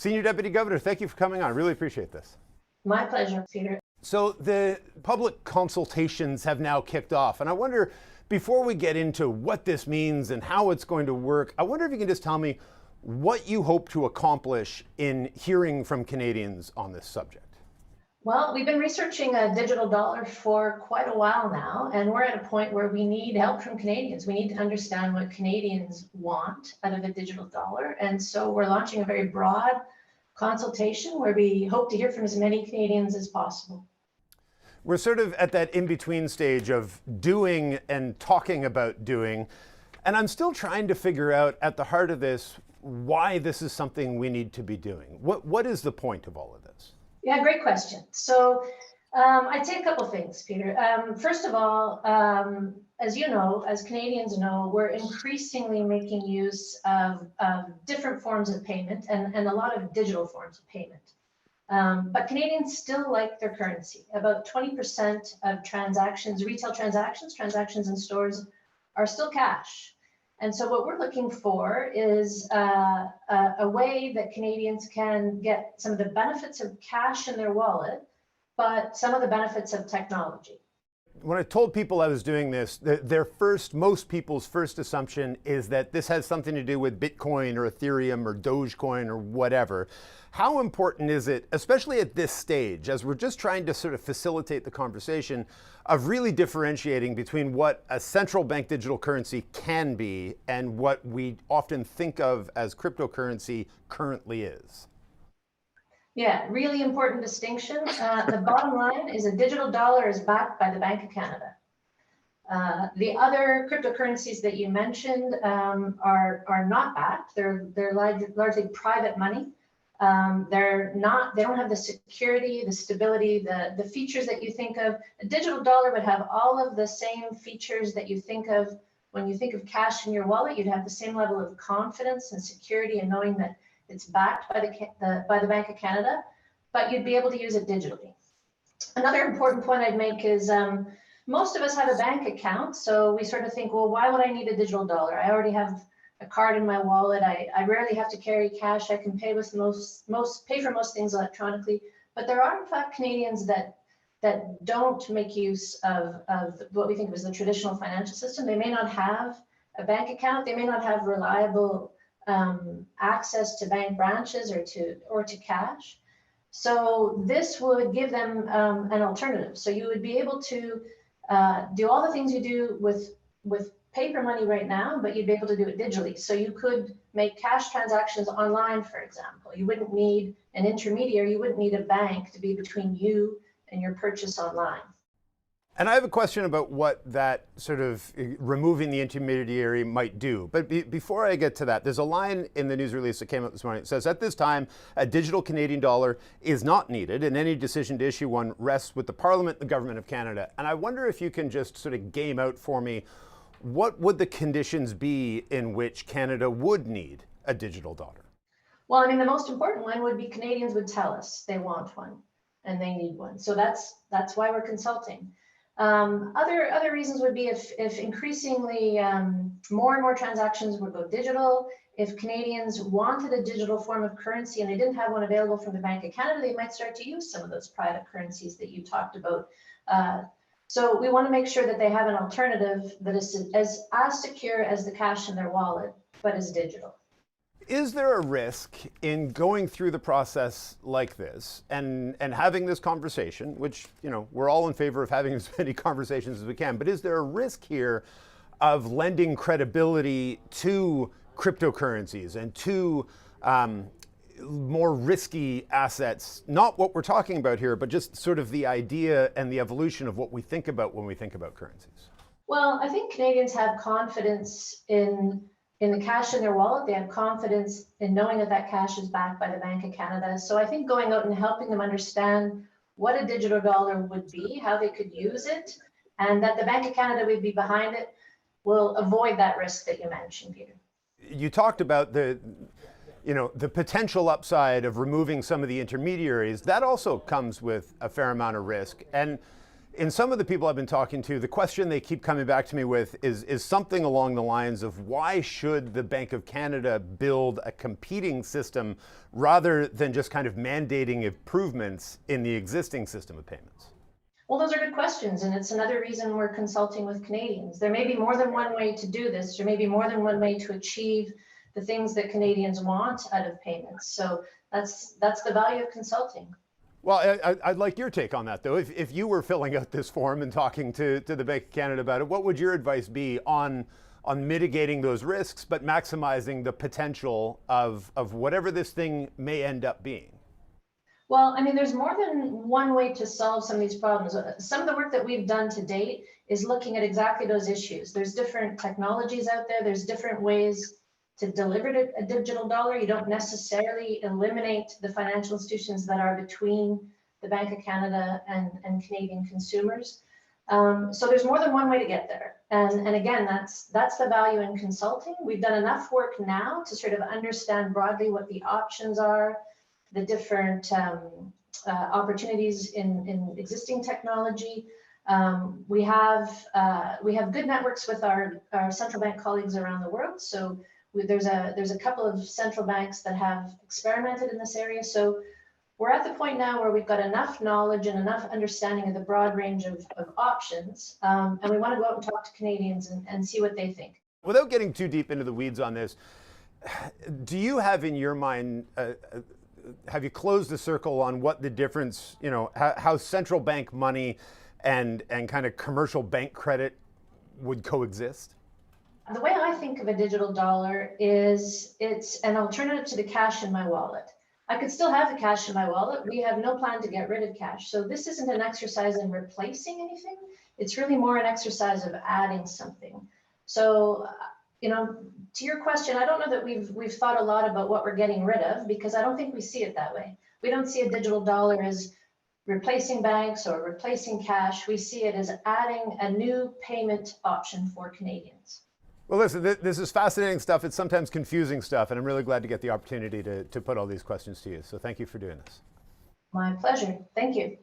Senior Deputy Governor, thank you for coming on. I really appreciate this. My pleasure, Peter. So the public consultations have now kicked off, and I wonder, before we get into what this means and how it's going to work, I wonder if you can just tell me what you hope to accomplish in hearing from Canadians on this subject. Well, we've been researching a digital dollar for quite a while now, and we're at a point where we need help from Canadians. We need to understand what Canadians want out of a digital dollar. And so we're launching a very broad consultation where we hope to hear from as many Canadians as possible. We're sort of at that in-between stage of doing and talking about doing. And I'm still trying to figure out at the heart of this, why this is something we need to be doing. What is the point of all of this? Yeah, great question. So I'd say a couple of things, Peter. First of all, as you know, as Canadians know, we're increasingly making use of different forms of payment and a lot of digital forms of payment. But Canadians still like their currency. About 20% of transactions, retail transactions in stores, are still cash. And so what we're looking for is a way that Canadians can get some of the benefits of cash in their wallet, but some of the benefits of technology. When I told people I was doing this, most people's first assumption is that this has something to do with Bitcoin or Ethereum or Dogecoin or whatever. How important is it, especially at this stage, as we're just trying to sort of facilitate the conversation, of really differentiating between what a central bank digital currency can be and what we often think of as cryptocurrency currently is? Yeah, really important distinction. The bottom line is a digital dollar is backed by the Bank of Canada. The other cryptocurrencies that you mentioned are not backed. They're largely private money. They don't have the security, the stability, the features that you think of. A digital dollar would have all of the same features that you think of when you think of cash in your wallet. You'd have the same level of confidence and security in knowing that it's backed by the Bank of Canada, but you'd be able to use it digitally. Another important point I'd make is most of us have a bank account, so we sort of think, well, why would I need a digital dollar? I already have a card in my wallet. I rarely have to carry cash. I can pay with pay for most things electronically. But there are in fact Canadians that don't make use of what we think of as the traditional financial system. They may not have a bank account. They may not have reliable access to bank branches or to cash. So this would give them an alternative. So you would be able to do all the things you do with paper money right now, but you'd be able to do it digitally. So you could make cash transactions online, for example. You wouldn't need an intermediary. You wouldn't need a bank to be between you and your purchase online. And I have a question about what that sort of removing the intermediary might do. But before I get to that, there's a line in the news release that came out this morning. It says, at this time, a digital Canadian dollar is not needed, and any decision to issue one rests with the Parliament and the Government of Canada. And I wonder if you can just sort of game out for me, what would the conditions be in which Canada would need a digital dollar? Well, I mean, the most important one would be Canadians would tell us they want one and they need one. So that's why we're consulting. Other reasons would be if increasingly more and more transactions would go digital. If Canadians wanted a digital form of currency and they didn't have one available from the Bank of Canada, they might start to use some of those private currencies that you talked about. So we want to make sure that they have an alternative that is as secure as the cash in their wallet, but is digital. Is there a risk in going through the process like this and having this conversation, which, you know, we're all in favor of having as many conversations as we can, but is there a risk here of lending credibility to cryptocurrencies and to more risky assets? Not what we're talking about here, but just sort of the idea and the evolution of what we think about when we think about currencies. Well, I think Canadians have confidence in the cash in their wallet. They have confidence in knowing that that cash is backed by the Bank of Canada. So I think going out and helping them understand what a digital dollar would be, how they could use it, and that the Bank of Canada would be behind it will avoid that risk that you mentioned, Peter. You talked about the potential upside of removing some of the intermediaries. That also comes with a fair amount of risk. And In some of the people I've been talking to, the question they keep coming back to me with is something along the lines of, why should the Bank of Canada build a competing system rather than just kind of mandating improvements in the existing system of payments? Well, those are good questions, and it's another reason we're consulting with Canadians. There may be more than one way to do this. There may be more than one way to achieve the things that Canadians want out of payments. So that's the value of consulting. Well, I'd like your take on that, though. If you were filling out this form and talking to the Bank of Canada about it, what would your advice be on mitigating those risks, but maximizing the potential of whatever this thing may end up being? Well, I mean, there's more than one way to solve some of these problems. Some of the work that we've done to date is looking at exactly those issues. There's different technologies out there. There's different ways to deliver a digital dollar. You don't necessarily eliminate the financial institutions that are between the Bank of Canada and Canadian consumers. So there's more than one way to get there. And again, that's the value in consulting. We've done enough work now to sort of understand broadly what the options are, the different opportunities in existing technology. We have good networks with our central bank colleagues around the world. So there's a couple of central banks that have experimented in this area. So we're at the point now where we've got enough knowledge and enough understanding of the broad range of options, and we want to go out and talk to Canadians and see what they think. Without getting too deep into the weeds on this, do you have in your mind, have you closed the circle on what the difference, how central bank money and kind of commercial bank credit would coexist? The way I think of a digital dollar is it's an alternative to the cash in my wallet. I could still have the cash in my wallet. We have no plan to get rid of cash. So this isn't an exercise in replacing anything. It's really more an exercise of adding something. So, to your question, I don't know that we've thought a lot about what we're getting rid of, because I don't think we see it that way. We don't see a digital dollar as replacing banks or replacing cash. We see it as adding a new payment option for Canadians. Well, listen, this is fascinating stuff. It's sometimes confusing stuff, and I'm really glad to get the opportunity to put all these questions to you. So thank you for doing this. My pleasure. Thank you.